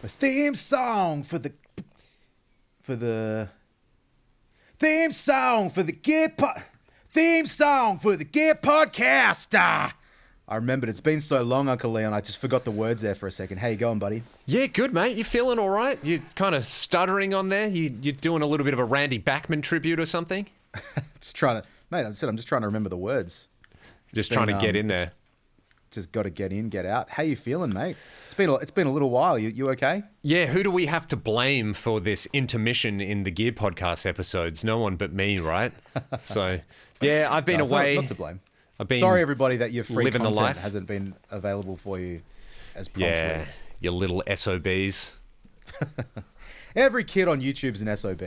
A theme song for the theme song for the theme song for the Gear Podcast. I remembered. It's been so long, Uncle Leon. I just forgot the words there for a second. How you going, buddy? Yeah, good, mate. You feeling all right? You're kind of stuttering on there. You're doing a little bit of a Randy Bachman tribute or something? Just trying to, mate. I'm just trying to remember the words. Just trying to get in there. Just got to get in, get out. How you feeling, mate? It's been a little while. You okay? Yeah, who do we have to blame for this intermission in the Gear Podcast episodes? No one but me, right? So, yeah, I've been away. Not to blame. I've been Sorry, everybody, that your free living the content life. hasn't been available for you as promptly. Yeah, you little SOBs. Every kid on YouTube's an SOB.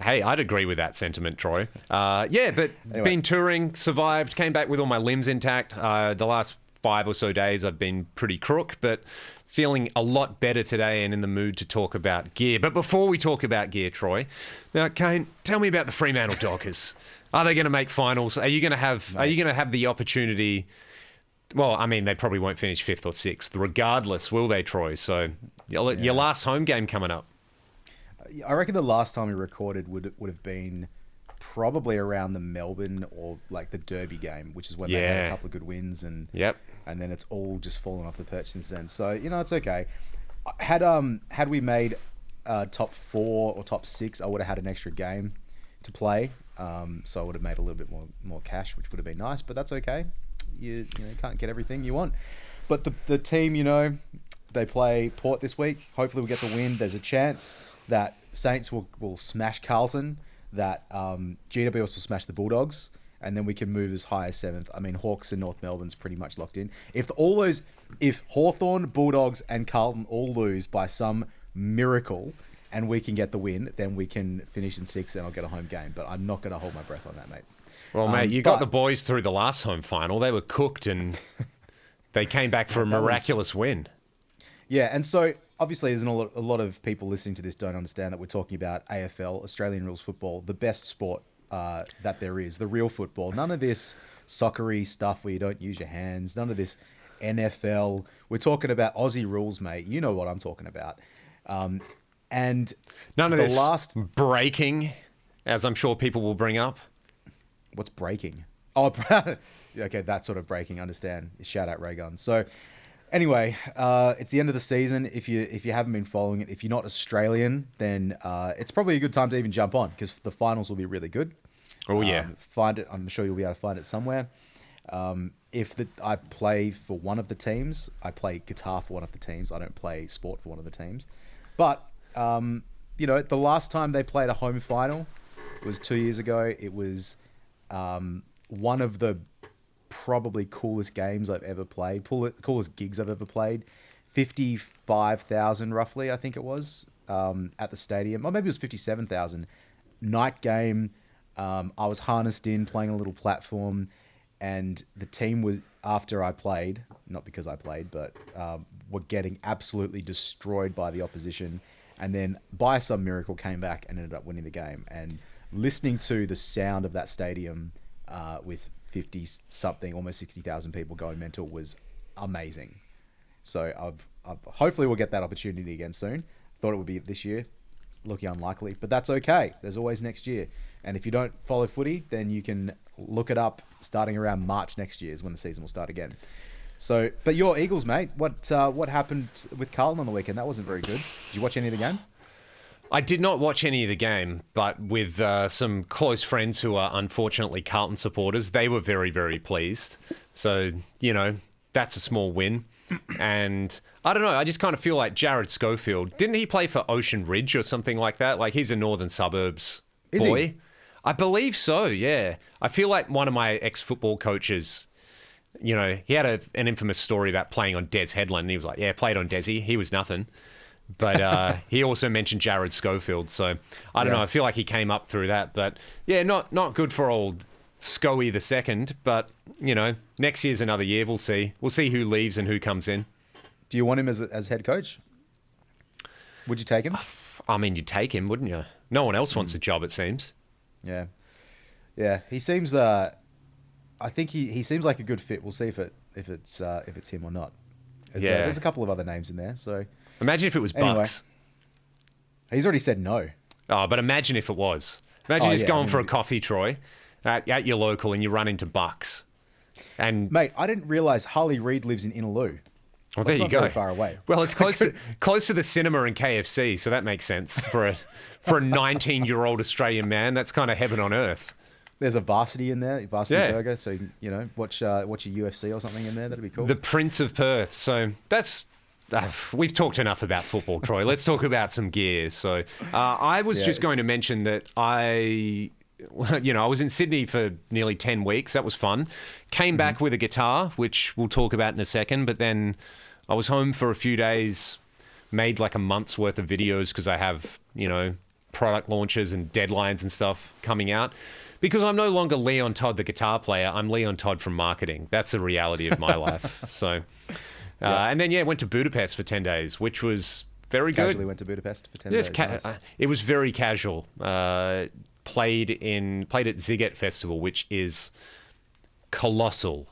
Hey, I'd agree with that sentiment, Troy. Yeah, but Anyway. been touring, survived, came back with all my limbs intact. The last 5 or so days I've been pretty crook, but feeling a lot better today and in the mood to talk about gear. But before we talk about gear, Troy, now, Kane, tell me about the Fremantle Dockers. Are they going to make finals? Are you going to have the opportunity? Well, I mean, they probably won't finish 5th or 6th, regardless, will they, Troy? So your last home game coming up. I reckon the last time we recorded would have been probably around the Melbourne or like the Derby game, which is when they had a couple of good wins and then it's all just fallen off the perch since then. So it's okay. Had we made top 4 or top 6, I would have had an extra game to play. So I would have made a little bit more cash, which would have been nice. But that's okay. You can't get everything you want. But the team, they play Port this week. Hopefully we'll get the win. There's a chance that Saints will smash Carlton, that GWS will smash the Bulldogs, and then we can move as high as 7th. I mean, Hawks and North Melbourne's pretty much locked in. If Hawthorn, Bulldogs, and Carlton all lose by some miracle, and we can get the win, then we can finish in 6th, and I'll get a home game. But I'm not going to hold my breath on that, mate. Well, mate, you got the boys through the last home final. They were cooked, and they came back for a miraculous win. Yeah, and so obviously there's a lot of people listening to this don't understand that we're talking about AFL, Australian rules football, the best sport that there is, the real football. None of this soccery stuff where you don't use your hands, none of this NFL. We're talking about Aussie rules, mate. You know what I'm talking about. And none of this breaking, as I'm sure people will bring up. What's breaking? Oh, okay, that sort of breaking, understand. Shout out Ray Gun. So anyway, it's the end of the season. If you haven't been following it, if you're not Australian, then it's probably a good time to even jump on because the finals will be really good. Oh yeah, find it. I'm sure you'll be able to find it somewhere. I play for one of the teams, I play guitar for one of the teams. I don't play sport for one of the teams. But the last time they played a home final was 2 years ago. It was one of the probably coolest games I've ever played, coolest gigs I've ever played. 55,000 roughly, I think it was, at the stadium. Or maybe it was 57,000. Night game. I was harnessed in, playing a little platform, and the team was, after I played, not because I played, but were getting absolutely destroyed by the opposition, and then by some miracle came back and ended up winning the game. And listening to the sound of that stadium with 50-something, almost 60,000 people going mental was amazing. So I've hopefully we'll get that opportunity again soon. Thought it would be this year. Looking unlikely, but that's okay. There's always next year. And if you don't follow footy, then you can look it up starting around March next year is when the season will start again. So, but your Eagles, mate, what happened with Carlton on the weekend? That wasn't very good. Did you watch any of the game? I did not watch any of the game, but with some close friends who are unfortunately Carlton supporters, they were very, very pleased. So, that's a small win. And I don't know, I just kind of feel like Jared Schofield, didn't he play for Ocean Ridge or something like that? Like he's a northern suburbs boy. Is he? I believe so, yeah. I feel like one of my ex-football coaches, he had an infamous story about playing on Des Headland. And he was like, yeah, played on Desi. He was nothing. But he also mentioned Jared Schofield. So I don't know. I feel like he came up through that. But yeah, not good for old Scoey the second. But, next year's another year. We'll see. We'll see who leaves and who comes in. Do you want him as head coach? Would you take him? I mean, you'd take him, wouldn't you? No one else wants the job, it seems. Yeah. He seems. I think he seems like a good fit. We'll see if it's him or not. There's a couple of other names in there, so Imagine if it was Anyway. Bucks. He's already said no. Oh, but imagine if it was. Imagine just going for a coffee, Troy, at your local, and you run into Bucks. And Mate, I didn't realize Harley Reid lives in Innaloo. Well, there you go. Very far away. Well, it's close to the cinema and KFC, so that makes sense for a 19-year-old Australian man. That's kind of heaven on earth. There's a Varsity in there, Varsity Burger, so you know, watch a UFC or something in there. That'd be cool. The Prince of Perth. So that's. We've talked enough about football, Troy. Let's talk about some gear. So I was just going to mention that I was in Sydney for nearly 10 weeks. That was fun. Came back with a guitar, which we'll talk about in a second. But then I was home for a few days, made like a month's worth of videos because I have, product launches and deadlines and stuff coming out. Because I'm no longer Leon Todd, the guitar player. I'm Leon Todd from marketing. That's the reality of my life. So... and then, went to Budapest for 10 days, which was very good. Casually went to Budapest for 10 days. Nice. It was very casual. Played at Ziget Festival, which is colossal.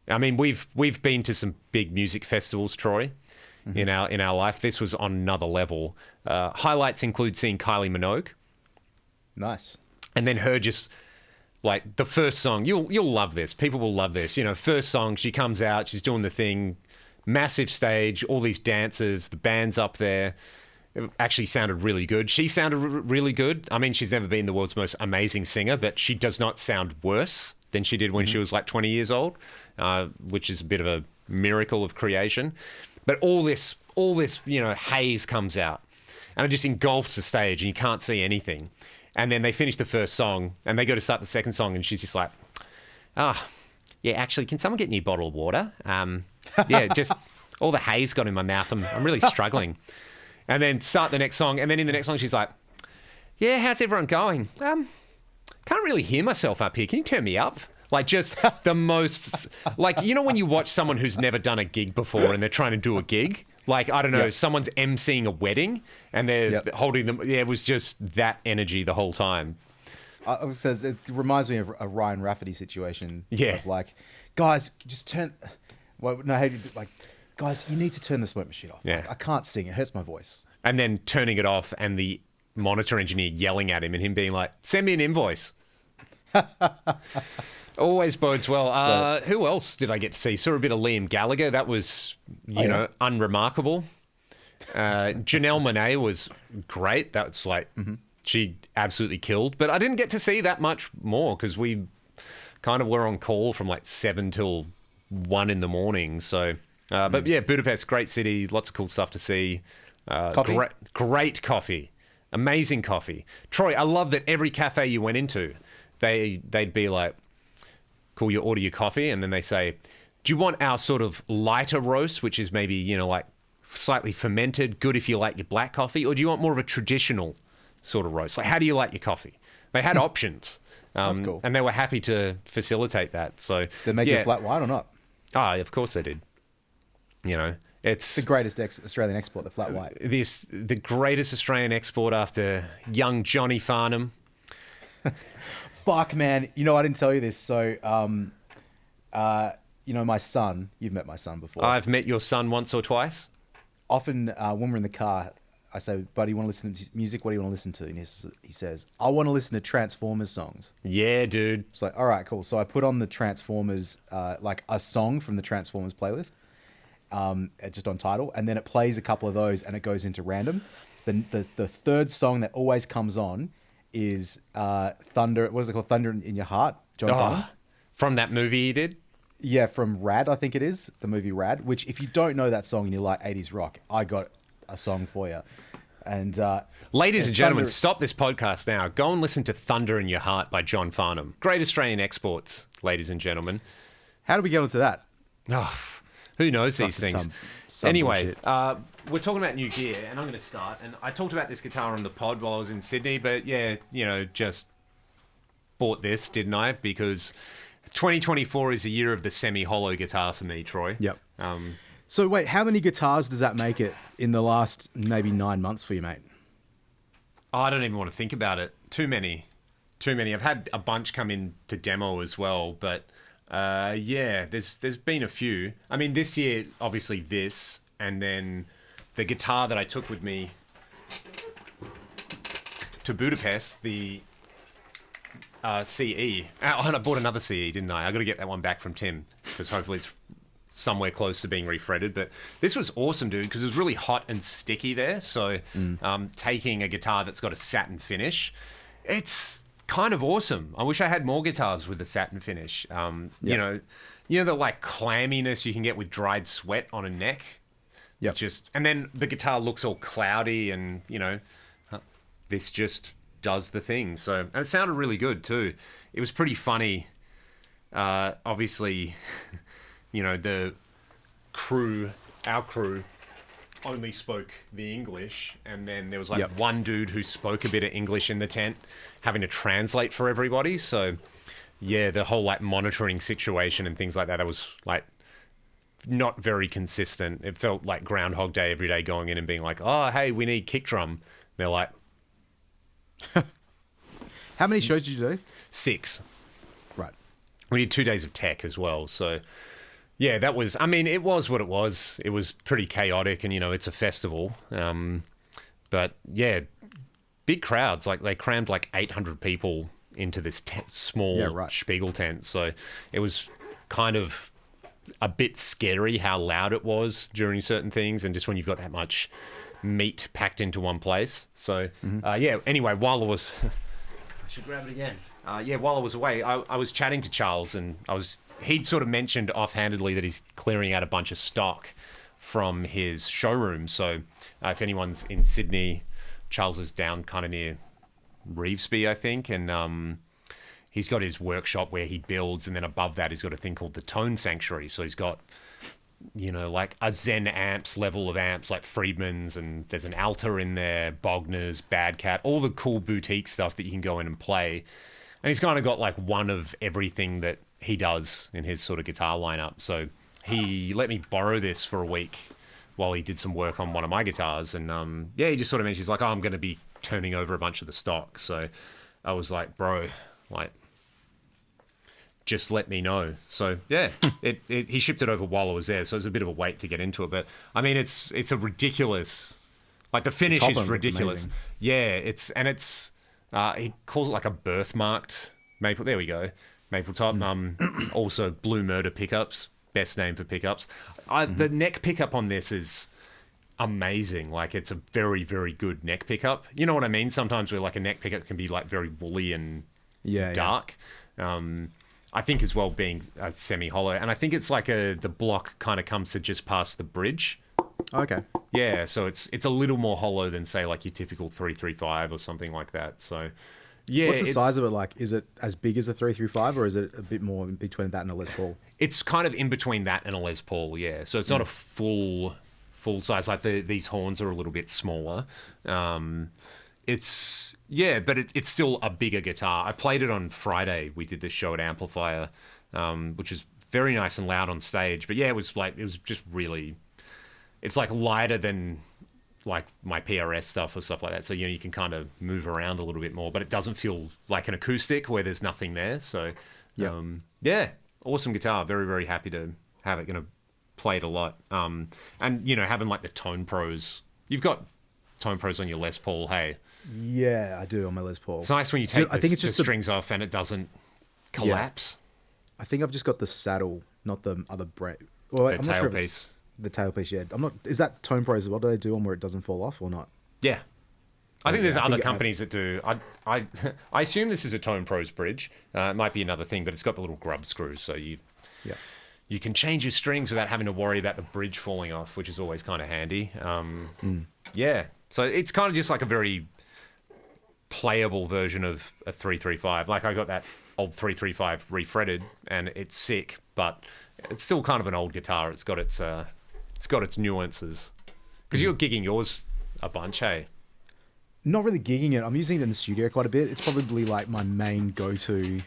I mean, we've been to some big music festivals, Troy, in our life. This was on another level. Highlights include seeing Kylie Minogue. Nice. And then her just... like the first song, you'll love this. People will love this. First song, she comes out, she's doing the thing, massive stage, all these dancers, the band's up there. It actually sounded really good. She sounded really good. I mean, she's never been the world's most amazing singer, but she does not sound worse than she did when she was like 20 years old, which is a bit of a miracle of creation. But all this, haze comes out, and it just engulfs the stage, and you can't see anything. And then they finish the first song, and they go to start the second song, and she's just like, actually, can someone get me a bottle of water? Just all the haze got in my mouth. I'm really struggling. And then start the next song, and then in the next song, she's like, yeah, how's everyone going? Can't really hear myself up here. Can you turn me up? Like, just the most, like, when you watch someone who's never done a gig before and they're trying to do a gig, like, I don't know, someone's emceeing a wedding and they're holding them. Yeah, it was just that energy the whole time. It reminds me of a Ryan Rafferty situation. Yeah. Of like, guys, just turn. Well, no, like, guys, you need to turn the smoke machine off. Yeah. Like, I can't sing. It hurts my voice. And then turning it off and the monitor engineer yelling at him and him being like, send me an invoice. Always bodes well. Who else did I get to see? Saw a bit of Liam Gallagher. That was, unremarkable. Janelle Monáe was great. That's like, she absolutely killed. But I didn't get to see that much more because we kind of were on call from like 7 till 1 in the morning. So, but yeah, Budapest, great city. Lots of cool stuff to see. Coffee? Great coffee. Amazing coffee. Troy, I love that every cafe you went into, they'd be like, cool, you order your coffee, and then they say, do you want our sort of lighter roast, which is maybe, like slightly fermented, good if you like your black coffee, or do you want more of a traditional sort of roast? Like, how do you like your coffee? They had options. That's cool. And they were happy to facilitate that. So They make it flat white or not? Of course they did. It's the greatest Australian export, the flat white. The greatest Australian export after young Johnny Farnham. Fuck, man. I didn't tell you this. So, my son, you've met my son before. I've met your son once or twice. Often when we're in the car, I say, buddy, you want to listen to music? What do you want to listen to? And he says, I want to listen to Transformers songs. Yeah, dude. It's like, all right, cool. So I put on the Transformers, like a song from the Transformers playlist, just on Tidal, and then it plays a couple of those and it goes into random. The third song that always comes on is Thunder. What is it called? Thunder in Your Heart. John Farnham. From that movie he did? Yeah, from Rad, I think it is. The movie Rad, which if you don't know that song and you like 80s rock, I got a song for you. And ladies and gentlemen, stop this podcast now. Go and listen to Thunder in Your Heart by John Farnham. Great Australian exports, ladies and gentlemen. How do we get onto that? Oh, who knows these things? Some anyway, we're talking about new gear, and I'm going to start. And I talked about this guitar on the pod while I was in Sydney, but yeah, just bought this, didn't I? Because 2024 is the year of the semi-hollow guitar for me, Troy. Yep. So wait, how many guitars does that make it in the last maybe 9 months for you, mate? I don't even want to think about it. Too many. I've had a bunch come in to demo as well, but there's been a few. I mean, this year, obviously this, and then the guitar that I took with me to Budapest, the CE. And I bought another CE, didn't I? I got to get that one back from Tim because hopefully it's somewhere close to being refretted. But this was awesome, dude, because it was really hot and sticky there. So taking a guitar that's got a satin finish, it's kind of awesome. I wish I had more guitars with a satin finish. You know the like clamminess you can get with dried sweat on a neck. Yeah. It's just, and then the guitar looks all cloudy, and this just does the thing. So, and it sounded really good too. It was pretty funny. Obviously, the crew, our crew, only spoke the English, and then there was like one dude who spoke a bit of English in the tent, having to translate for everybody. So, yeah, the whole like monitoring situation and things like that, was like not very consistent. It felt like Groundhog Day every day, going in and being like, "Oh, hey, we need kick drum." They're like, how many shows did you do? 6. Right. We did 2 days of tech as well. So, yeah, that was, I mean, it was what it was. It was pretty chaotic, and, it's a festival. But, yeah, big crowds. Like, they crammed like 800 people into this small Spiegel tent. So it was kind of a bit scary how loud it was during certain things, and just when you've got that much meat packed into one place. So, anyway, while I was... I should grab it again. While I was away, I was chatting to Charles, and he'd sort of mentioned offhandedly that he's clearing out a bunch of stock from his showroom. So if anyone's in Sydney, Charles is down kind of near Revesby, I think, and he's got his workshop where he builds, and then above that he's got a thing called the Tone Sanctuary. So he's got, like a Zen amps level of amps, like Friedman's, and there's an Alta in there, Bogner's, Bad Cat, all the cool boutique stuff that you can go in and play. And he's kind of got like one of everything that he does in his sort of guitar lineup. So he let me borrow this for a week while he did some work on one of my guitars. And he just sort of mentioned, he's like, "Oh, I'm going to be turning over a bunch of the stock." So I was like, "Bro, like, just let me know." So yeah, he shipped it over while I was there, so it was a bit of a wait to get into it. But I mean, it's a ridiculous, like the finish is ridiculous. Yeah, he calls it like a birthmarked maple. There we go, maple top. Also Blue Murder pickups, best name for pickups. The neck pickup on this is amazing. Like, it's a very, very good neck pickup. You know what I mean? Sometimes where like a neck pickup can be like very woolly and dark. I think as well being a semi-hollow, and I think it's like the block kind of comes to just past the bridge. Okay. Yeah, so it's a little more hollow than say like your typical 335 or something like that. So yeah. What's the size of it like? Is it as big as a 335, or is it a bit more in between that and a Les Paul? It's kind of in between that and a Les Paul, yeah. So it's not a full size. Like these horns are a little bit smaller. But it's still a bigger guitar. I played it on Friday. We did this show at Amplifier, which is very nice and loud on stage. But yeah, it was just really, it's like lighter than like my PRS stuff or stuff like that. So, you can kind of move around a little bit more, but it doesn't feel like an acoustic where there's nothing there. So, awesome guitar. Very, very happy to have it. Going to play it a lot. And, having like the Tone Pros. You've got Tone Pros on your Les Paul, hey? Yeah, I do on my Les Paul. It's nice when you take the strings off and it doesn't collapse. Yeah. I think I've just got the saddle, not the other brand. Well, I'm not sure if it's the tailpiece. Yeah, I'm not. Is that Tone Pros? What do they do on where it doesn't fall off or not? Yeah, I think there's other companies that do. I assume this is a Tone Pros bridge. It might be another thing, but it's got the little grub screws, so you can change your strings without having to worry about the bridge falling off, which is always kind of handy. Yeah, so it's kind of just like a very playable version of a 335. Like, I got that old 335 refretted, and it's sick, but it's still kind of an old guitar. It's got its nuances. Because you're gigging yours a bunch, hey? Not really gigging it. I'm using it in the studio quite a bit. It's probably like my main go-to,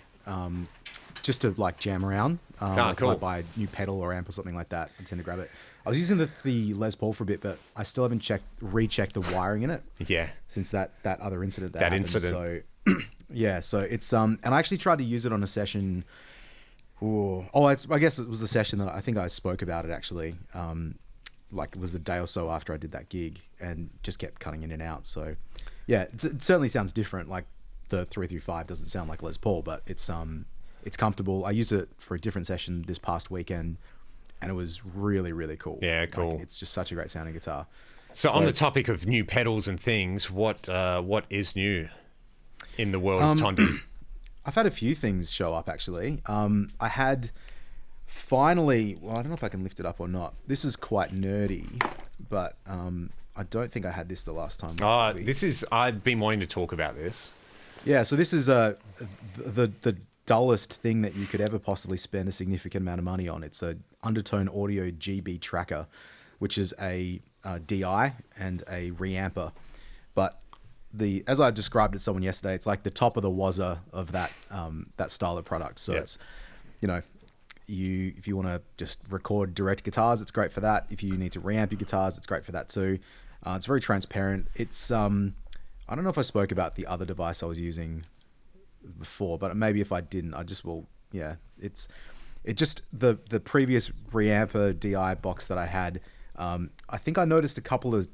just to like jam around. Cool. If I buy a new pedal or amp or something like that, I tend to grab it. I was using the Les Paul for a bit, but I still haven't rechecked the wiring in it. Yeah. Since that other incident that happened. Incident. So yeah, so it's and I actually tried to use it on a session. I guess it was the session that I think I spoke about it actually. like it was the day or so after I did that gig, and just kept cutting in and out. So yeah, it certainly sounds different. Like the 335 doesn't sound like Les Paul, but it's comfortable. I used it for a different session this past weekend, and it was really, really cool. Yeah, cool. Like, it's just such a great sounding guitar. So on the topic of new pedals and things, what is new in the world of Tondi? I've had a few things show up, actually. I had finally... Well, I don't know if I can lift it up or not. This is quite nerdy, but I don't think I had this the last time. I've been wanting to talk about this. Yeah, so this is the dullest thing that you could ever possibly spend a significant amount of money on. It's a Undertone Audio GB Tracker, which is a DI and a reamper. But as I described it to someone yesterday, it's like the top of the wazza of that style of product. So it's, if you want to just record direct guitars, it's great for that. If you need to reamp your guitars, it's great for that too. It's very transparent. It's I don't know if I spoke about the other device I was using before, but maybe if I didn't, I just will. Yeah, it just the previous reamper DI box that I had. I think I noticed a couple of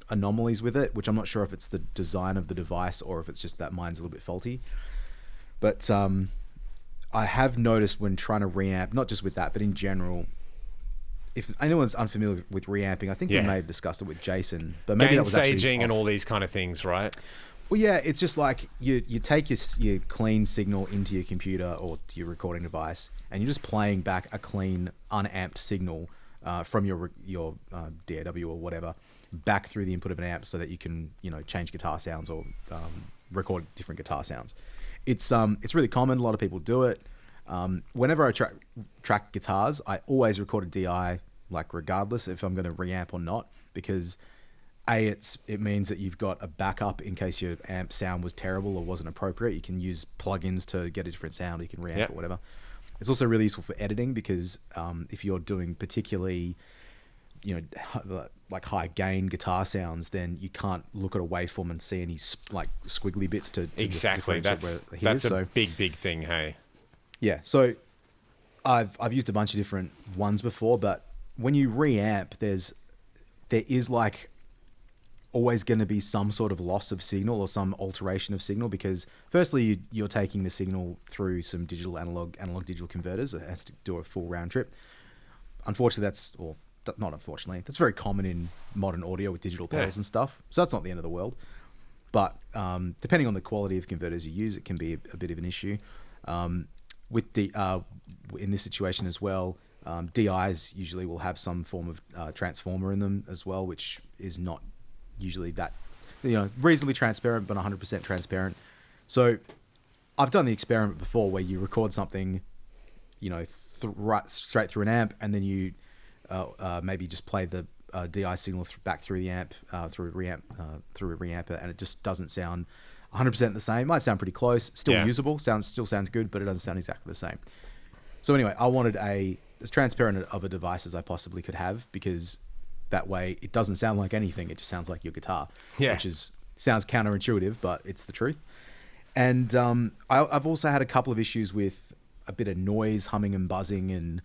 anomalies with it, which I'm not sure if it's the design of the device or if it's just that mine's a little bit faulty. But I have noticed when trying to reamp, not just with that, but in general, if anyone's unfamiliar with reamping, I think we may have discussed it with Jason, but maybe that was actually Gainsaging and all these kind of things, right? Well, yeah, it's just like you take your clean signal into your computer or to your recording device, and you're just playing back a clean, unamped signal from your DAW or whatever back through the input of an amp, so that you can change guitar sounds or record different guitar sounds. It's really common. A lot of people do it. Whenever I track guitars, I always record a DI, like regardless if I'm going to reamp or not, because it means that you've got a backup in case your amp sound was terrible or wasn't appropriate. You can use plugins to get a different sound. You can reamp or whatever. It's also really useful for editing because if you're doing particularly, like high gain guitar sounds, then you can't look at a waveform and see any like squiggly bits to exactly. That's a big thing. Hey. Yeah. So I've used a bunch of different ones before, but when you reamp, there is like always going to be some sort of loss of signal or some alteration of signal, because firstly you're taking the signal through some digital analog digital converters. It has to do a full round trip. Unfortunately, that's very common in modern audio with digital pedals and stuff, so that's not the end of the world. But depending on the quality of converters you use, it can be a bit of an issue. With in this situation as well, DIs usually will have some form of transformer in them as well, which is not usually that, reasonably transparent, but 100% transparent. So I've done the experiment before where you record something, right straight through an amp, and then you maybe just play the DI signal back through the amp, through a reamper, and it just doesn't sound 100% the same. It might sound pretty close, still usable, still sounds good, but it doesn't sound exactly the same. So anyway, I wanted as transparent of a device as I possibly could have, because that way it doesn't sound like anything. It just sounds like your guitar, which sounds counterintuitive, but it's the truth. And I've also had a couple of issues with a bit of noise, humming and buzzing, and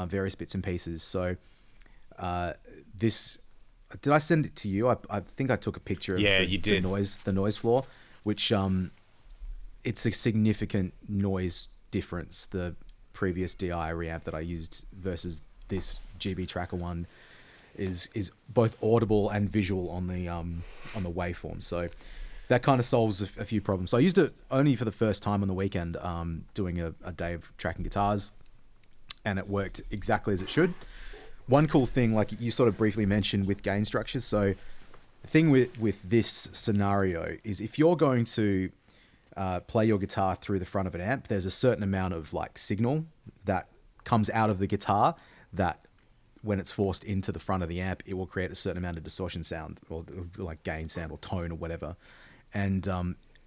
various bits and pieces. So did I send it to you? I think I took a picture of the noise floor, which it's a significant noise difference. The previous DI reamp that I used versus this GB Tracker one is both audible and visual on the waveform. So that kind of solves a few problems. So I used it only for the first time on the weekend, doing a day of tracking guitars, and it worked exactly as it should. One cool thing, like you sort of briefly mentioned with gain structures. So the thing with this scenario is if you're going to play your guitar through the front of an amp, there's a certain amount of like signal that comes out of the guitar that when it's forced into the front of the amp, it will create a certain amount of distortion sound or like gain sound or tone or whatever. And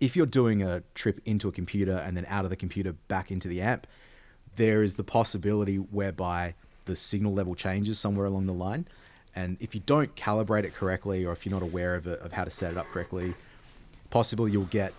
if you're doing a trip into a computer and then out of the computer back into the amp, there is the possibility whereby the signal level changes somewhere along the line. And if you don't calibrate it correctly, or if you're not aware of how to set it up correctly, possibly you'll get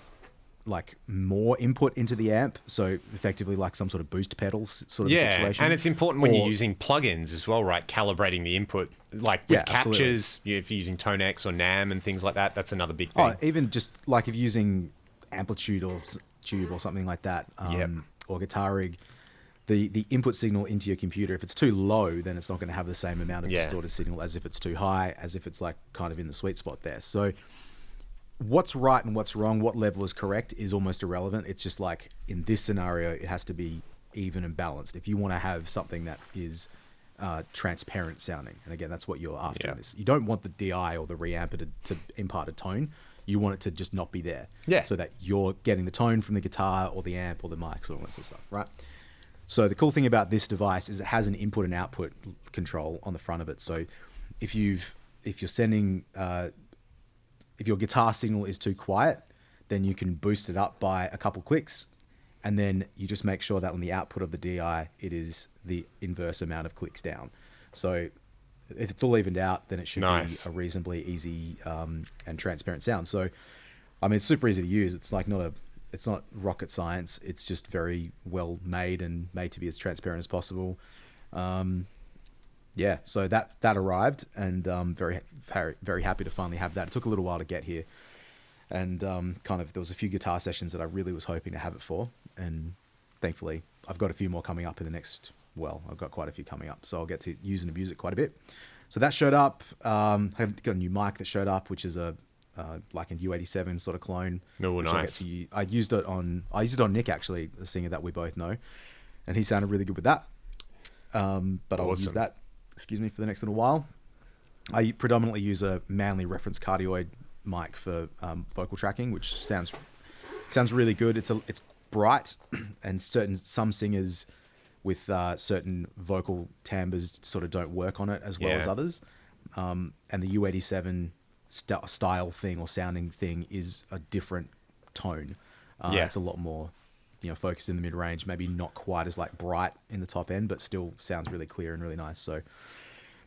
like more input into the amp, so effectively like some sort of boost pedals sort of situation. And it's important when you're using plugins as well, right? Calibrating the input, like with captures, if you're using Tonex or NAMM and things like that, that's another big thing. Even just like if you're using Amplitude or Tube or something like that, or Guitar Rig, the input signal into your computer, if it's too low, then it's not going to have the same amount of distorted signal as if it's too high, as if it's like kind of in the sweet spot there. So what's right and what's wrong, what level is correct is almost irrelevant. It's just like in this scenario, it has to be even and balanced. If you want to have something that is transparent sounding, and again, that's what you're after in this. You don't want the DI or the reamper to impart a tone. You want it to just not be there. So that you're getting the tone from the guitar or the amp or the mics or all that sort of stuff, right? So the cool thing about this device is it has an input and output control on the front of it. So if you're sending if your guitar signal is too quiet, then you can boost it up by a couple clicks, and then you just make sure that on the output of the DI, it is the inverse amount of clicks down. So if it's all evened out, then it should be a reasonably easy and transparent sound. So, I mean, it's super easy to use. It's like it's not rocket science. It's just very well made and made to be as transparent as possible. So that arrived, and very, very, very happy to finally have that. It took a little while to get here, and there was a few guitar sessions that I really was hoping to have it for, and thankfully I've got a few more coming up in the next. Well, I've got quite a few coming up, so I'll get to use and abuse it quite a bit. So that showed up. I've got a new mic that showed up, which is like a U87 sort of clone. Oh, nice. I used it on Nick, actually, the singer that we both know, and he sounded really good with that. But I'll use that, for the next little while. I predominantly use a Manley reference cardioid mic for vocal tracking, which sounds really good. It's bright, and some singers with certain vocal timbres sort of don't work on it as well as others. And the U87 style thing or sounding thing is a different tone. It's a lot more, focused in the mid range, maybe not quite as like bright in the top end, but still sounds really clear and really nice. So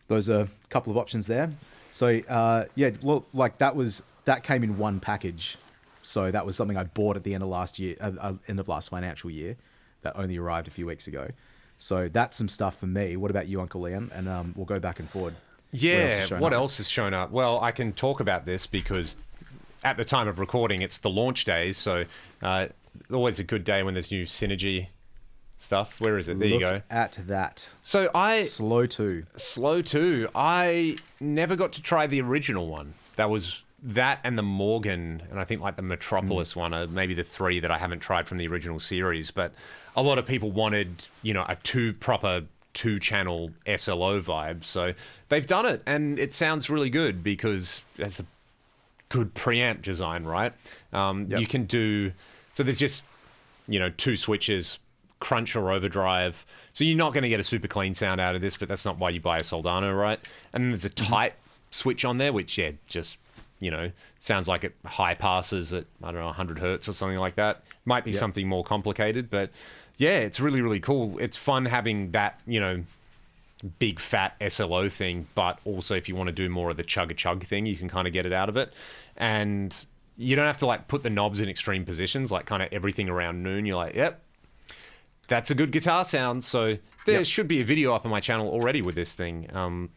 those are a couple of options there. So that came in one package. So that was something I bought at the end of last financial year, that only arrived a few weeks ago. So that's some stuff for me. What about you, Uncle Liam? And we'll go back and forward. What else has shown up? Well, I can talk about this because at the time of recording, it's the launch days. So always a good day when there's new Synergy stuff. Where is it? There you go. At that. So Slow 2. I never got to try the original one. That was that and the Morgan, and I think like the Metropolis one are maybe the three that I haven't tried from the original series. But a lot of people wanted, a proper two-channel SLO vibe. So they've done it, and it sounds really good because it's a good preamp design, right? You can do... So there's just, two switches, crunch or overdrive. So you're not going to get a super clean sound out of this, but that's not why you buy a Soldano, right? And then there's a tight switch on there, which, just... sounds like it high passes at, 100 hertz or something like that. Might be something more complicated, but yeah, it's really, really cool. It's fun having that, big fat SLO thing, but also if you want to do more of the chug thing, you can kind of get it out of it. And you don't have to like put the knobs in extreme positions, like kind of everything around noon. You're like, yep, that's a good guitar sound. So there should be a video up on my channel already with this thing. I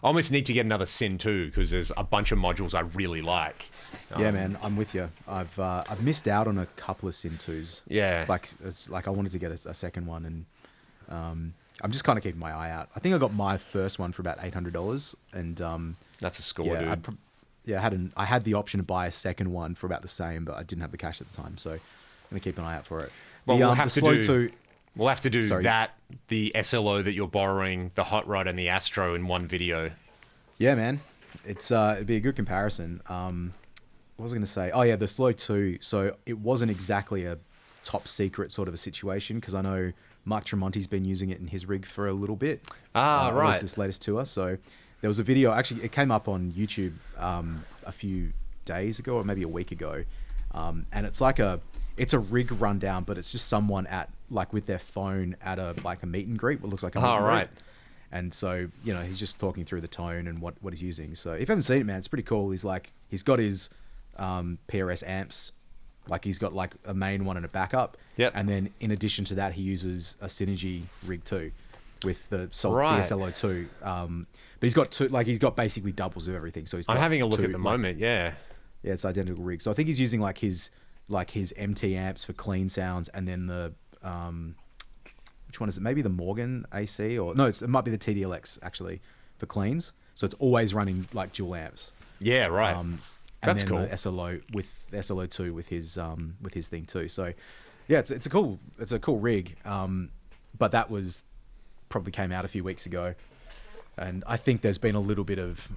almost need to get another Syn 2 because there's a bunch of modules I really like. Man, I'm with you. I've missed out on a couple of Syn 2s. Yeah. Like I wanted to get a second one, and I'm just kind of keeping my eye out. I think I got my first one for about $800, and that's a score, dude. I had the option to buy a second one for about the same, but I didn't have the cash at the time, so I'm gonna keep an eye out for it. Well, we'll have to do that, the SLO that you're borrowing, the Hot Rod and the Astro in one video. Yeah, man. It'd be a good comparison. What was I going to say? Oh, yeah, the Slow 2. So it wasn't exactly a top secret sort of a situation because I know Mark Tremonti's been using it in his rig for a little bit. Right. This latest tour. So there was a video. Actually, it came up on YouTube a few days ago or maybe a week ago. And it's like it's a rig rundown, but it's just someone with their phone at a meet and greet. What looks like a meet and greet. And so, he's just talking through the tone and what he's using. So if you haven't seen it, man, it's pretty cool. He's got his PRS amps Like he's got like a main one and a backup. Yep. And then in addition to that, he uses a Synergy rig too, with the Right. SLO2. But he's got two, like he's got basically doubles of everything. So he's got I'm having a look two, at the moment. Yeah. Yeah, it's identical rig. So I think he's using like his MT amps for clean sounds, and then the which one is it? Maybe the Morgan AC, or no, it might be the TDLX actually for cleans. So it's always running like dual amps. Yeah. Right. And That's then cool. the SLO with SLO2 with his thing too. So yeah, it's a cool rig. But that was probably came out a few weeks ago, and I think there's been a little bit of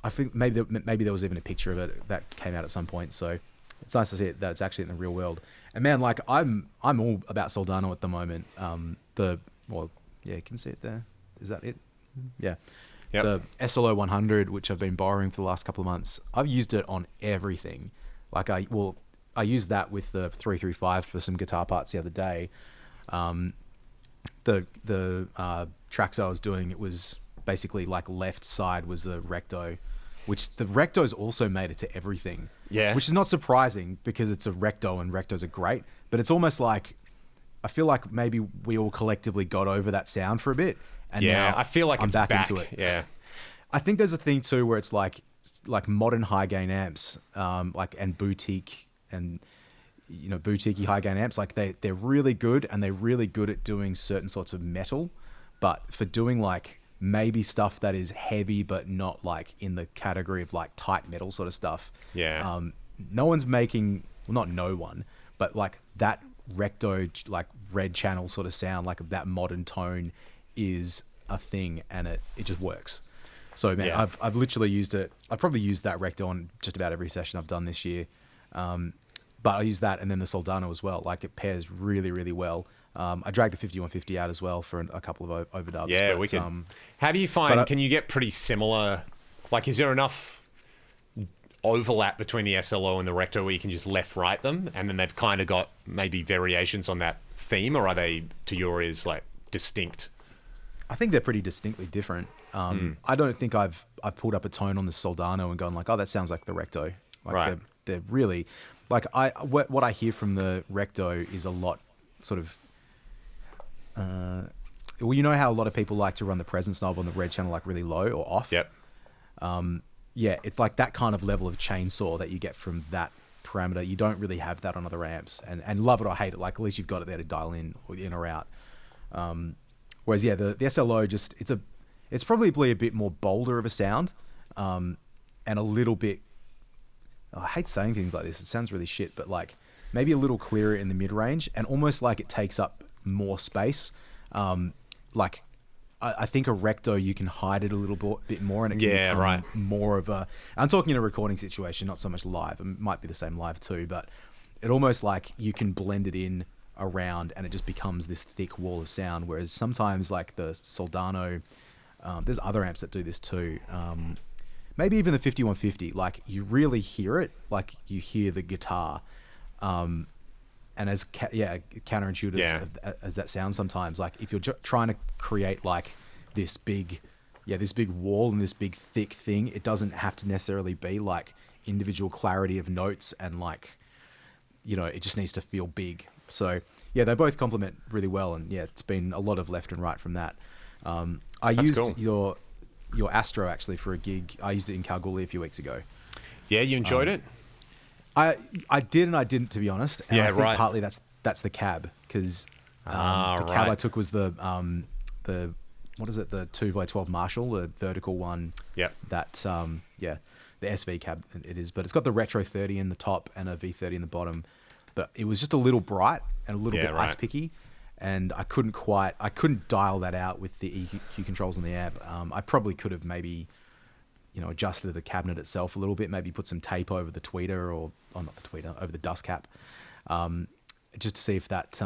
I think maybe there was even a picture of it that came out at some point. So it's nice to see that it's actually in the real world. And man, like I'm all about Soldano at the moment. You can see it there. Is that it? Yeah. Yep. The SLO 100, which I've been borrowing for the last couple of months, I've used it on everything. Like I used that with the 335 for some guitar parts the other day. The tracks I was doing, it was basically like left side was a Recto, which the Recto's also made it to everything. Yeah. Which is not surprising because it's a Recto and Rectos are great, but it's almost like I feel like maybe we all collectively got over that sound for a bit. And yeah. now I feel like I'm it's back back into it. Yeah. I think there's a thing too where it's like modern high gain amps, and boutique and boutique high gain amps, like they're really good and they're really good at doing certain sorts of metal, but for doing like maybe stuff that is heavy but not like in the category of like tight metal sort of stuff. Yeah. No one's making, well, not no one, but like that Recto like red channel sort of sound, like that modern tone is a thing, and it just works. So man, Yeah. I've literally used it. I've probably used that Recto on just about every session I've done this year. But I use that and then the Soldano as well. Like it pairs really, really well. I dragged the 5150 out as well for a couple of overdubs. Yeah, but, we can. How do you find? but Can you get pretty similar? Like, is there enough overlap between the SLO and the Recto where you can just left-right them, and then they've kind of got maybe variations on that theme, or are they, to your ears, like distinct? I think they're pretty distinctly different. I don't think I've pulled up a tone on the Soldano and gone like, oh, that sounds like the Recto. Like Right. They're really like what I hear from the Recto is a lot sort of. Well, you know how a lot of people like to run the presence knob on the red channel like really low or off. Yep. Yeah, it's like that kind of level of chainsaw that you get from that parameter. You don't really have that on other amps, and love it or hate it, like at least you've got it there to dial in or out. Whereas yeah, the SLO just it's probably a bit more bolder of a sound, and a little bit. I hate saying things like this. It sounds really shit, but like maybe a little clearer in the mid range, and almost like it takes up more space. Like I think a Recto you can hide it a little bit more, and it can become more of a. I'm talking in a recording situation, not so much live. It might be the same live too, but it almost like you can blend it in around, and it just becomes this thick wall of sound. Whereas sometimes like the Soldano, there's other amps that do this too. Maybe even the 5150, like you really hear it, like you hear the guitar, and as counterintuitive as that sounds sometimes, like if you're trying to create like this big wall and this big thick thing, it doesn't have to necessarily be like individual clarity of notes, and like it just needs to feel big. So yeah, they both complement really well, and yeah, it's been a lot of left and right from that. That's used cool. Your Astro actually for a gig. I used it in Kalgoorlie a few weeks ago. Yeah, you enjoyed it? I did and I didn't, to be honest. And I think partly that's the cab, because the cab I took was the what is it, the 2x12 Marshall, the vertical one. Yep. That the SV cab it is, but it's got the Retro 30 in the top and a V30 in the bottom. But it was just a little bright and a little bit ice picky. And I couldn't dial that out with the EQ controls on the amp. I probably could have maybe, adjusted the cabinet itself a little bit, maybe put some tape over the tweeter not the tweeter, over the dust cap, just to see if that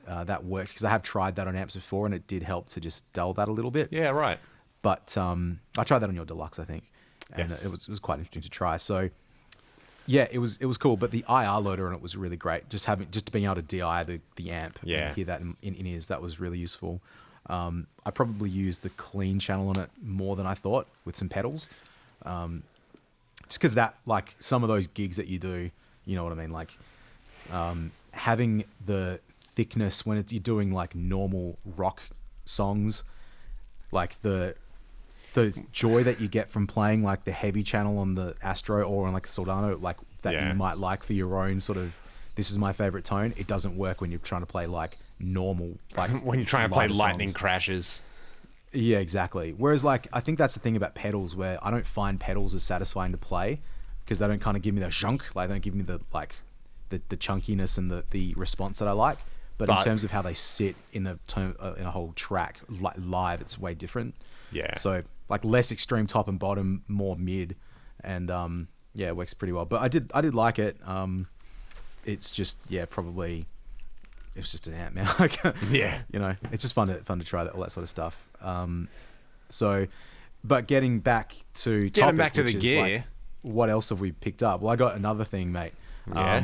that works. Because I have tried that on amps before, and it did help to just dull that a little bit. Yeah, right. But I tried that on your Deluxe, I think, and it was quite interesting to try. So. Yeah, it was cool, but the IR loader on it was really great. Just being able to DI the amp and hear that in ears, that was really useful. I probably used the clean channel on it more than I thought with some pedals, just because that, like some of those gigs that you do, You know what I mean? Like having the thickness when you're doing like normal rock songs, like the joy that you get from playing like the heavy channel on the Astro or on like a Soldano, like that you might like for your own sort of, this is my favorite tone. It doesn't work when you're trying to play like normal, like when you're trying to play Lightning songs. Crashes. Yeah, exactly. Whereas like, I think that's the thing about pedals, where I don't find pedals as satisfying to play because they don't kind of give me the zhunk, like they don't give me the like the chunkiness and the response that I like. But in terms of how they sit in a in a whole track, like live, it's way different. Yeah. So like less extreme top and bottom, more mid, and yeah, it works pretty well. But I did like it. It's just probably it was just an amp, man. Like, yeah, you know, it's just fun to try all that sort of stuff. So, but getting back to the gear. Like, what else have we picked up? Well, I got another thing, mate.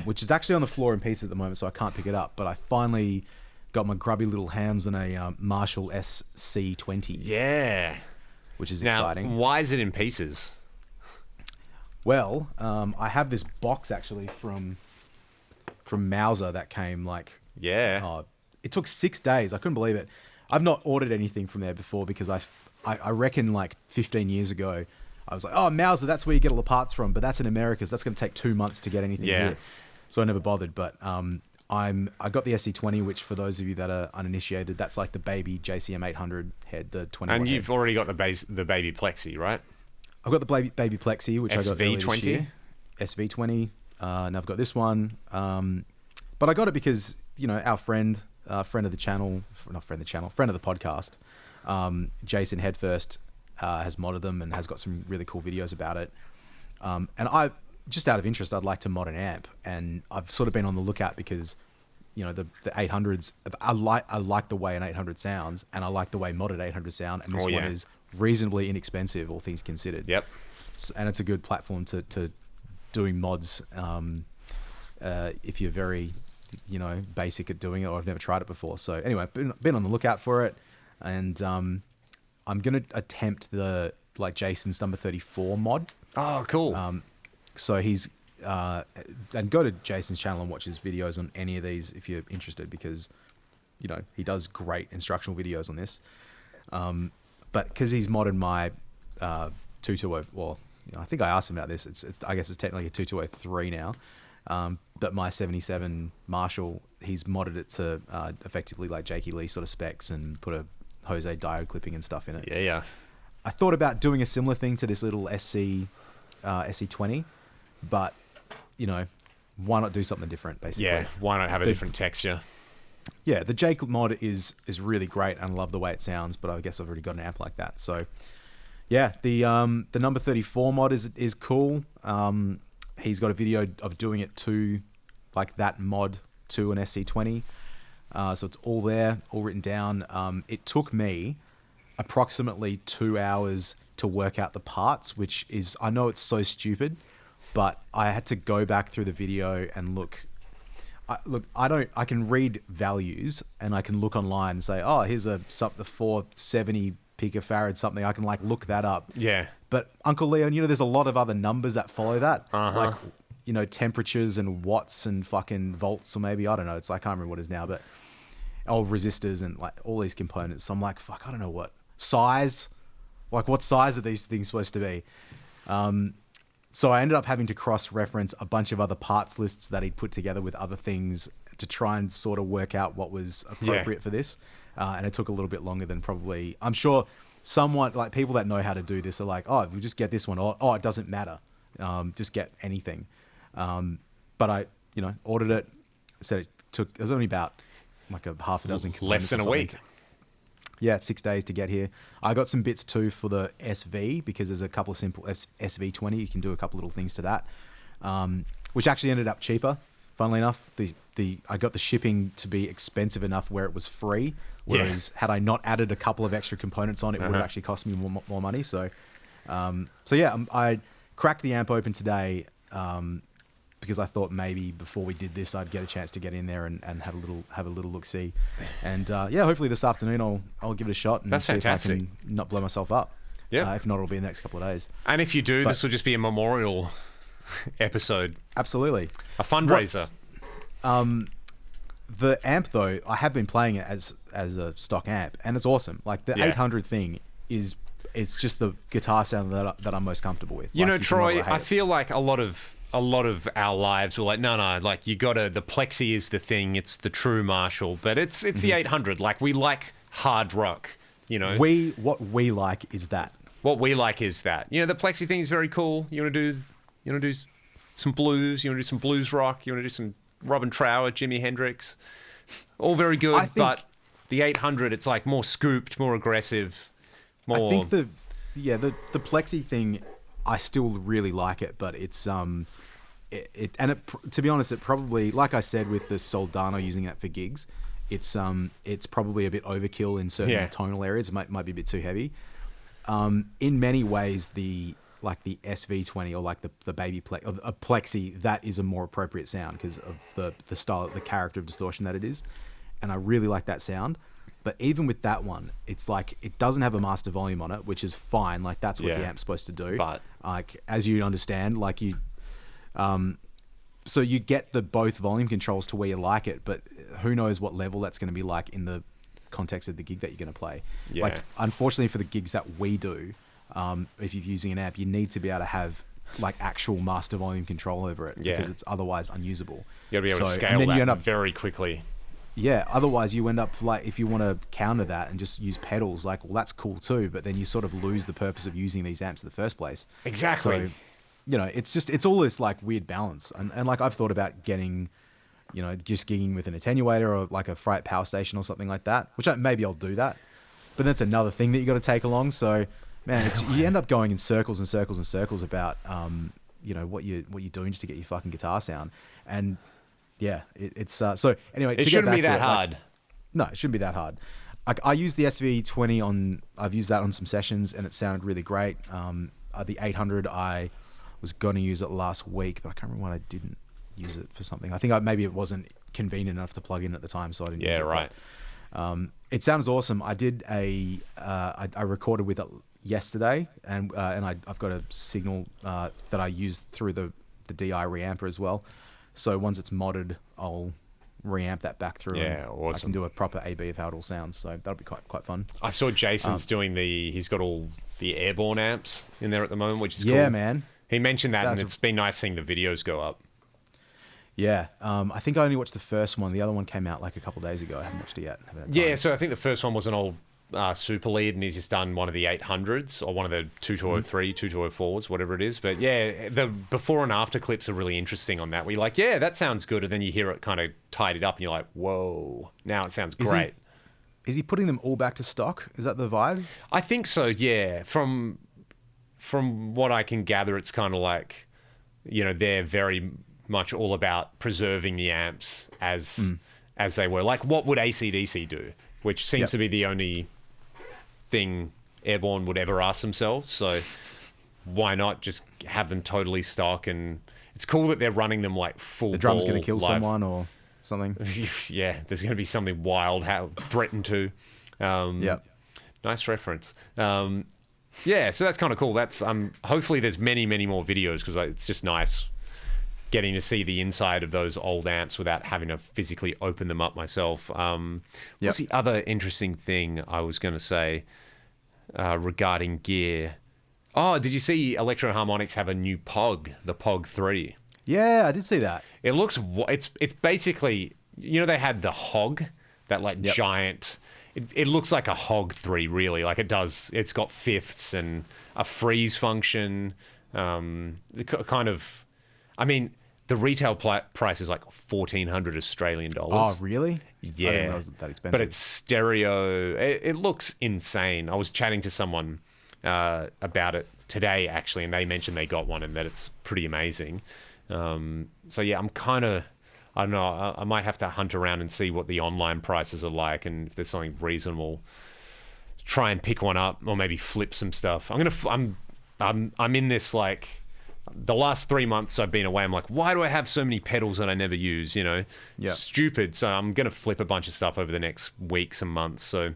Which is actually on the floor in pieces at the moment, so I can't pick it up. But I finally got my grubby little hands on a Marshall SC20. Yeah. Which is now, exciting. Why is it in pieces? Well, I have this box actually from Mauser that came like... Yeah. It took 6 days. I couldn't believe it. I've not ordered anything from there before because I reckon like 15 years ago, I was like, oh, Mauser, that's where you get all the parts from. But that's in America, so that's going to take 2 months to get anything here. So I never bothered. But I got the SC20, which for those of you that are uninitiated, that's like the baby JCM 800 head, the 20. And you've already got the baby Plexi, right? I've got the baby Plexi, which I got earlier this year. SV20. And I've got this one. But I got it because, you know, our friend of the channel, friend of the podcast, Jason Headfirst, has modded them and has got some really cool videos about it. And I, just out of interest, I'd like to mod an amp, and I've sort of been on the lookout because, you know, the 800s, I like the way an 800 sounds, and I like the way modded 800 sound, and this one is reasonably inexpensive, all things considered. Yep. And it's a good platform to doing mods if you're very, you know, basic at doing it, or I've never tried it before. So anyway, been on the lookout for it, and I'm gonna attempt the like Jason's number 34 mod. Oh, cool. So he's and go to Jason's channel and watch his videos on any of these if you're interested, because, you know, he does great instructional videos on this. But because he's modded my 2200, well, you know, I think I asked him about this. It's I guess it's technically a 2203 now. But my 77 Marshall, he's modded it to effectively like Jakey Lee sort of specs and put a Jose diode clipping and stuff in it. Yeah. I thought about doing a similar thing to this little SC20, but, you know, why not do something different, basically? Yeah, why not have a different texture? Yeah, the Jake mod is really great, and I love the way it sounds, but I guess I've already got an amp like that. So, yeah, the number 34 mod is cool. He's got a video of doing it to, like, that mod to an SC20. So it's all there, all written down. It took me approximately 2 hours to work out the parts, which is, I know it's so stupid, but I had to go back through the video and look. I can read values, and I can look online and say, oh, here's the 470 picofarad something. I can like look that up. Yeah. But Uncle Leon, you know, there's a lot of other numbers that follow that. Like, you know, temperatures and watts and fucking volts, or maybe, I don't know. It's like, I can't remember what it is now, but resistors and like all these components. So I'm like, fuck, I don't know what size, like what size are these things supposed to be? So I ended up having to cross-reference a bunch of other parts lists that he'd put together with other things to try and sort of work out what was appropriate for this. And it took a little bit longer than probably, I'm sure someone, like people that know how to do this are like, oh, if we just get this one, or, oh, it doesn't matter. Just get anything. But I, you know, ordered it, said it was only about like a half a dozen components. Less than a week. Yeah, 6 days to get here. I got some bits too for the SV, because there's a couple of simple SV20. You can do a couple little things to that, which actually ended up cheaper. Funnily enough, I got the shipping to be expensive enough where it was free. Whereas had I not added a couple of extra components on, it would have actually cost me more money. So yeah, I cracked the amp open today because I thought maybe before we did this, I'd get a chance to get in there and have a little look see. And yeah, hopefully this afternoon I'll give it a shot and see fantastic. if I can not blow myself up. Yeah. If not, it'll be in the next couple of days. And if you do, this will just be a memorial episode. Absolutely. A fundraiser. The amp, though, I have been playing it as a stock amp, and it's awesome. Like, the 800 thing is... It's just the guitar sound that I'm most comfortable with. You know, Troy, I feel like a lot of our lives were like, no, like the Plexi is the thing. It's the true Marshall, but it's the 800. Like, we like hard rock, you know. What we like is that. What we like is that. You know, the Plexi thing is very cool. You want to do some blues. You want to do some blues rock. You want to do some Robin Trower, Jimi Hendrix. All very good, but the 800, it's like more scooped, more aggressive. More... I think the Plexi thing, I still really like it, but it's to be honest, it probably, like I said with the Soldano using that for gigs, it's probably a bit overkill in certain tonal areas. It might be a bit too heavy. In many ways, the SV20 or like the baby a Plexi, that is a more appropriate sound because of the style, the character of distortion that it is, and I really like that sound. But even with that one, it's like it doesn't have a master volume on it, which is fine. Like that's what the amp's supposed to do. But like as you understand, like you, so you get the both volume controls to where you like it, but who knows what level that's going to be like in the context of the gig that you're going to play. Yeah. Like unfortunately for the gigs that we do, if you're using an amp, you need to be able to have like actual master volume control over it because it's otherwise unusable. You got to be able to scale that very quickly. Yeah, otherwise you end up like, if you want to counter that and just use pedals, like, well, that's cool too, but then you sort of lose the purpose of using these amps in the first place. Exactly. So, you know, it's all this like weird balance. And like I've thought about getting, you know, just gigging with an attenuator or like a Fright Power Station or something like that, which maybe I'll do that. But that's another thing that you got to take along. So, man, you end up going in circles and circles and circles about, you know, what you're doing just to get your fucking guitar sound. And yeah, it's so anyway. It shouldn't be that hard. No, it shouldn't be that hard. I used the SV20 I've used that on some sessions and it sounded really great. The 800, I was going to use it last week, but I can't remember why I didn't use it for something. I think maybe it wasn't convenient enough to plug in at the time, so I didn't use it. Yeah, right. But, it sounds awesome. I did I recorded with it yesterday, and I've got a signal that I used through the DI reamper as well. So once it's modded, I'll reamp that back through. Yeah, awesome. I can do a proper AB of how it all sounds. So that'll be quite fun. I saw Jason's doing he's got all the airborne amps in there at the moment, which is cool. Yeah, man. He mentioned that, and it's been nice seeing the videos go up. Yeah, I think I only watched the first one. The other one came out like a couple of days ago. I haven't watched it yet. Yeah, so I think the first one was an old Super Lead, and he's just done one of the 800s or one of the 2203, 2204s, whatever it is. But yeah, the before and after clips are really interesting on that. Where you're like, yeah, that sounds good, and then you hear it kind of tidied up, and you're like, whoa, now it sounds great. Is he putting them all back to stock? Is that the vibe? I think so. Yeah, from what I can gather, it's kind of like, you know, they're very much all about preserving the amps as they were. Like, what would AC/DC do? Which seems to be the only thing Airborne would ever ask themselves. So why not just have them totally stock? And it's cool that they're running them like full. The drum's going to kill someone or something. Yeah, there's going to be something wild threatened to. Nice reference. Yeah, so that's kind of cool. That's hopefully there's many more videos because it's just nice getting to see the inside of those old amps without having to physically open them up myself. What's the other interesting thing I was going to say regarding gear? Oh, did you see Electro Harmonix have a new POG, the POG 3? Yeah, I did see that. It looks, it's basically, you know, they had the Hog, that like giant, it looks like a Hog 3 really, like it does, it's got fifths and a freeze function, kind of, I mean, the retail price is like 1,400 Australian dollars. Oh, really? Yeah. I didn't realize that expensive. But it's stereo. It looks insane. I was chatting to someone about it today, actually, and they mentioned they got one and that it's pretty amazing. So, yeah, I'm kind of, I don't know, I might have to hunt around and see what the online prices are like and if there's something reasonable. Try and pick one up or maybe flip some stuff. I'm in this, like, the last 3 months I've been away, I'm like, why do I have so many pedals that I never use, you know? Yeah. Stupid. So I'm going to flip a bunch of stuff over the next weeks and months. So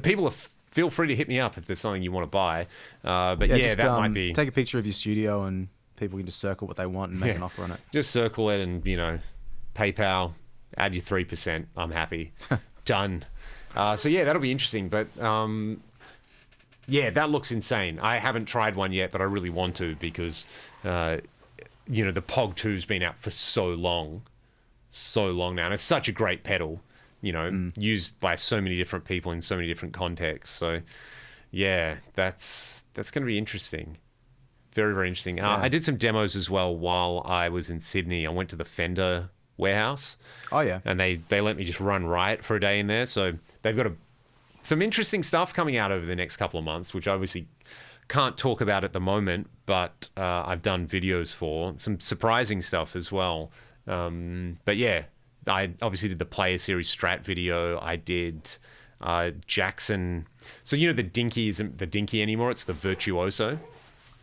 people feel free to hit me up if there's something you want to buy. But yeah, that might be... Take a picture of your studio and people can just circle what they want and make an offer on it. Just circle it and, PayPal, add your 3%. I'm happy. Done. So yeah, that'll be interesting. But yeah, that looks insane. I haven't tried one yet, but I really want to because, the Pog 2's been out for so long now. And it's such a great pedal, used by so many different people in so many different contexts. So yeah, that's going to be interesting. Very, very interesting. Yeah. I did some demos as well while I was in Sydney. I went to the Fender warehouse. Oh, yeah. And they let me just run riot for a day in there. So they've got some interesting stuff coming out over the next couple of months, which I obviously can't talk about at the moment, but I've done videos for. Some surprising stuff as well. But yeah, I obviously did the Player Series Strat video. I did Jackson. So the Dinky isn't the Dinky anymore. It's the Virtuoso.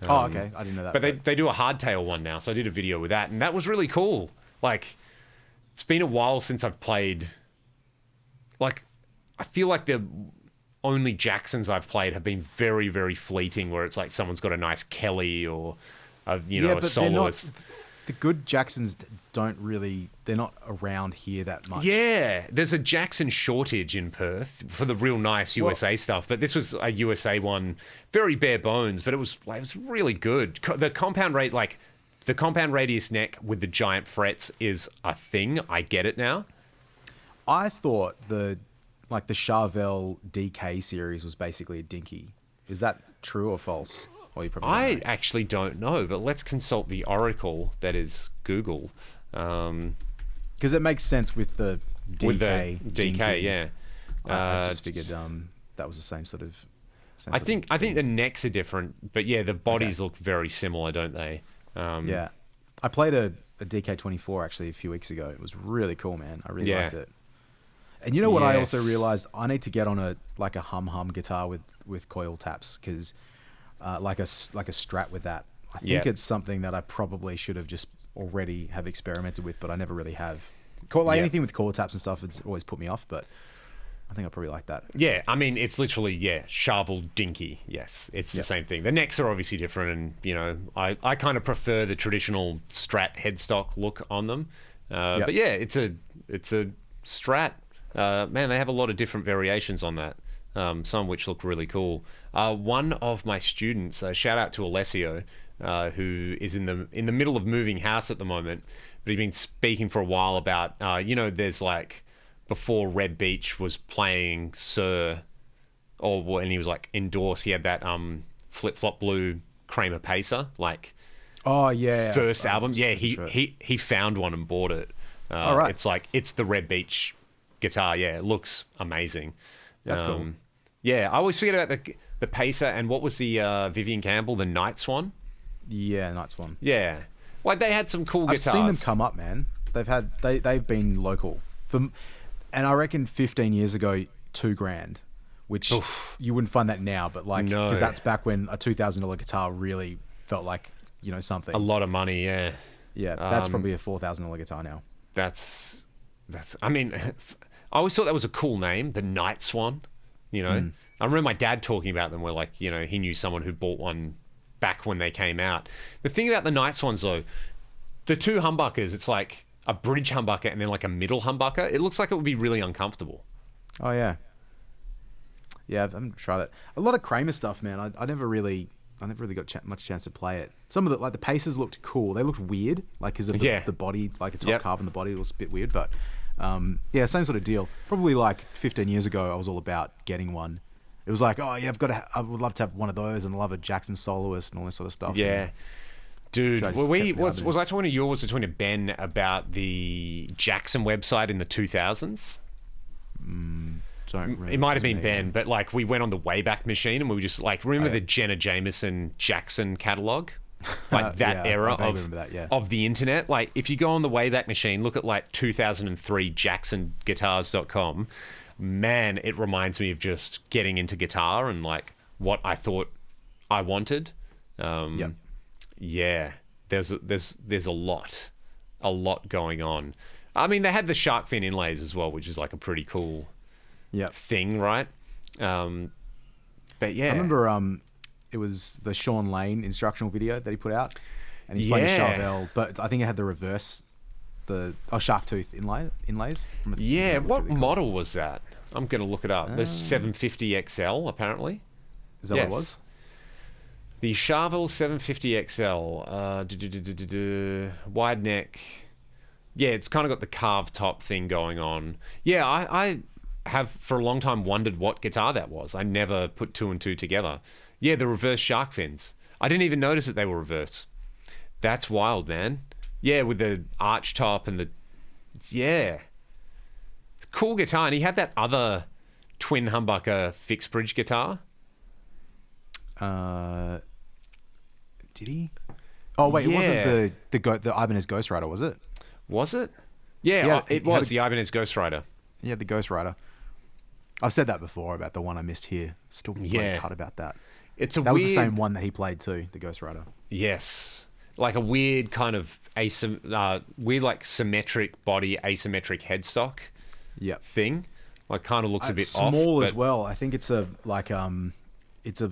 Oh, okay. I didn't know that. But they do a hardtail one now, so I did a video with that, and that was really cool. Like, it's been a while since I've played. Like, I feel like the only Jacksons I've played have been very, very fleeting, where it's like someone's got a nice Kelly or a soloist. The good Jacksons they're not around here that much. Yeah, there's a Jackson shortage in Perth for the real nice USA stuff, but this was a USA one, very bare bones, but it was really good. The compound radius neck with the giant frets is a thing. I get it now. I thought the Charvel DK series was basically a Dinky. Is that true or false? I actually don't know, but let's consult the oracle that is Google. Because it makes sense with the DK. With the DK, yeah. I just figured that was the same sort of. I think the necks are different, but yeah, the bodies look very similar, don't they? Yeah, I played a DK24 actually a few weeks ago. It was really cool, man. I really liked it. And you know what? I also realized I need to get on a hum guitar with coil taps because. Like a Strat with that. I think it's something that I probably should have just already have experimented with, but I never really have. Anything with chord taps and stuff, it's always put me off, but I think I probably like that. Yeah, I mean, it's literally, Charvel Dinky. Yes, it's the same thing. The necks are obviously different, and, I kind of prefer the traditional Strat headstock look on them. But yeah, it's a Strat. Man, they have a lot of different variations on that. Some of which look really cool. One of my students, shout out to Alessio, who is in the middle of moving house at the moment, but he's been speaking for a while about, there's before Red Beach was playing Sir, and he was endorsed, he had that Flip Flop Blue Kramer Pacer, oh yeah, first album. Yeah, he found one and bought it. All right. It's the Red Beach guitar. Yeah, it looks amazing. That's cool. Yeah, I always forget about the Pacer and what was the Vivian Campbell, the Night Swan? Yeah, Night Swan. Yeah. They had some cool guitars. I've seen them come up, man. They've been local. And I reckon 15 years ago, $2,000, which you wouldn't find that now, but because that's back when a $2,000 guitar really felt like, something. A lot of money, yeah. Yeah, that's probably a $4,000 guitar now. I mean, I always thought that was a cool name, the Night Swan. I remember my dad talking about them where he knew someone who bought one back when they came out. The thing about the Night Swans though, the two humbuckers, it's like a bridge humbucker and then a middle humbucker. It looks like it would be really uncomfortable. Oh yeah. Yeah, I haven't tried it. A lot of Kramer stuff, man. I never really got much chance to play it. Some of the Pacers looked cool. They looked weird, because of the body, the top carbon, the body was a bit weird, but same sort of deal. Probably 15 years ago, I was all about getting one. It was I would love to have one of those, and I love a Jackson soloist and all this sort of stuff. Yeah. Dude, So was I talking to you or was I talking to Ben about the Jackson website in the 2000s? It might have been Ben, but we went on the Wayback Machine and we were just remember the Jenna Jameson Jackson catalog? That era of the internet. If you go on the Wayback Machine, look at 2003 JacksonGuitars.com. Man, it reminds me of just getting into guitar and what I thought I wanted. Yeah, there's a lot going on. I mean, they had the shark fin inlays as well, which is a pretty cool thing, right? But yeah, I remember it was the Sean Lane instructional video that he put out. and he's playing Charvel, but I think it had the reverse, shark tooth inlays. Yeah, what model was that? I'm going to look it up. The 750 XL, apparently. Is that what it was? The Charvel 750 XL, wide neck. Yeah, it's kind of got the carved top thing going on. Yeah, I have for a long time wondered what guitar that was. I never put two and two together. Yeah, the reverse shark fins. I didn't even notice that they were reverse. That's wild, man. Yeah, with the arch top and the... Yeah. Cool guitar. And he had that other twin humbucker fixed bridge guitar. Did he? Oh wait, it wasn't the Ibanez Ghost Rider, was it? Was it? Yeah, it was the Ibanez Ghost Rider. Yeah, the Ghost Rider. I've said that before about the one I missed here. Still bloody cut about that. That was the same one that he played too, the Ghost Rider. Yes, like a weird kind of symmetric body, asymmetric headstock. Thing, like kind of looks a bit small off, as well. I think it's a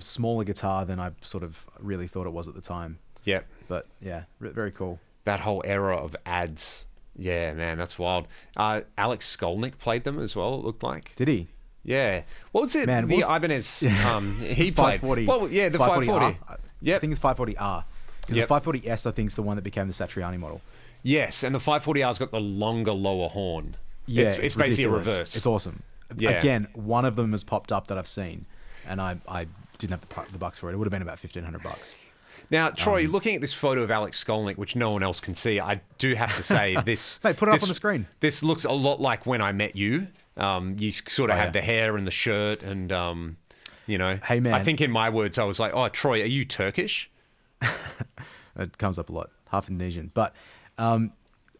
smaller guitar than I sort of really thought it was at the time. Yep. But yeah, very cool. That whole era of ads. Yeah, man, that's wild. Alex Skolnick played them as well, it looked like. Did he? Yeah. What was it? Man, the Ibanez he played. 540. Well, yeah, the 540. Yeah, I think it's 540R. Because the 540S, I think, is the one that became the Satriani model. Yes, and the 540R's got the longer lower horn. Yeah, it's basically a reverse. It's awesome. Yeah. Again, one of them has popped up that I've seen, and I didn't have the bucks for it. It would have been about $1,500. Now, Troy, looking at this photo of Alex Skolnick, which no one else can see, I do have to say this... Hey, put it up on the screen. This looks a lot like when I met you. You sort of had the hair and the shirt and, Hey, man. I think in my words, I was like, oh, Troy, are you Turkish? It comes up a lot. Half Indonesian. But I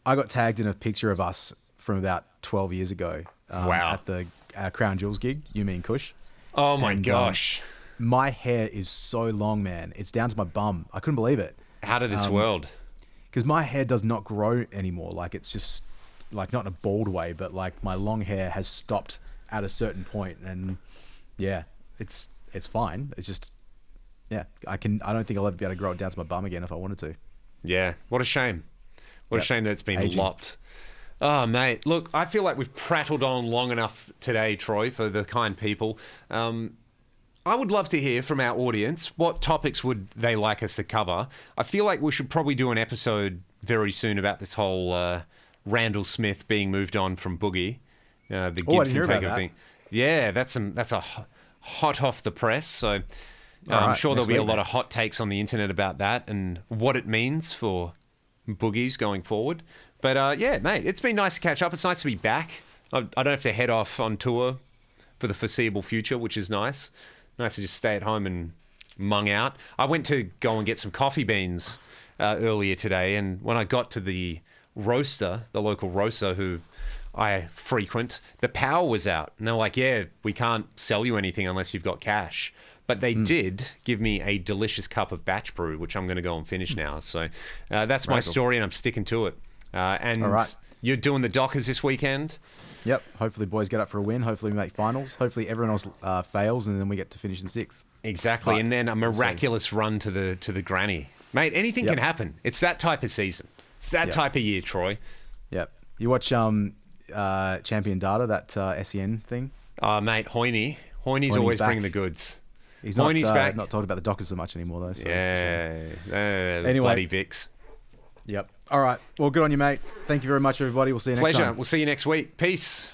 got tagged in a picture of us from about 12 years ago. Wow. At the Crown Jewels gig, you, me, and Kush. Oh, my gosh. My hair is so long, man. It's down to my bum. I couldn't believe it. Out of this world. Because my hair does not grow anymore. Like, it's just, like, not in a bald way, but, like, my long hair has stopped at a certain point. And, yeah, it's fine. It's just, yeah, I don't think I'll ever be able to grow it down to my bum again if I wanted to. Yeah. What a shame. What a shame that it's been lopped. Oh, mate. Look, I feel like we've prattled on long enough today, Troy, for the kind people. I would love to hear from our audience. What topics would they like us to cover? I feel like we should probably do an episode very soon about this whole Randall Smith being moved on from Boogie, the Gibson takeover thing. Yeah, that's a hot off the press. So I'm sure there'll be a lot of hot takes on the internet about that and what it means for Boogies going forward. But yeah, mate, it's been nice to catch up. It's nice to be back. I don't have to head off on tour for the foreseeable future, which is nice. Nice to just stay at home and mung out. I went to go and get some coffee beans earlier today, and when I got to the roaster, the local roaster who I frequent, the power was out. And they're like, yeah, we can't sell you anything unless you've got cash. But they did give me a delicious cup of batch brew, which I'm going to go and finish now. So that's my story, and I'm sticking to it. And you're doing the Dockers this weekend? Yep. Hopefully boys get up for a win. Hopefully we make finals. Hopefully everyone else fails and then we get to finish in 6th. Exactly. But, and then a miraculous run to the granny. Mate, anything can happen. It's that type of season. It's that type of year, Troy. Yep. You watch Champion Data, that SEN thing? Mate, Hoynie's always bringing the goods. He's not talking about the Dockers so much anymore, though. So anyway, bloody Vicks. Yep. All right. Well, good on you, mate. Thank you very much, everybody. We'll see you next time. Pleasure. We'll see you next week. Peace.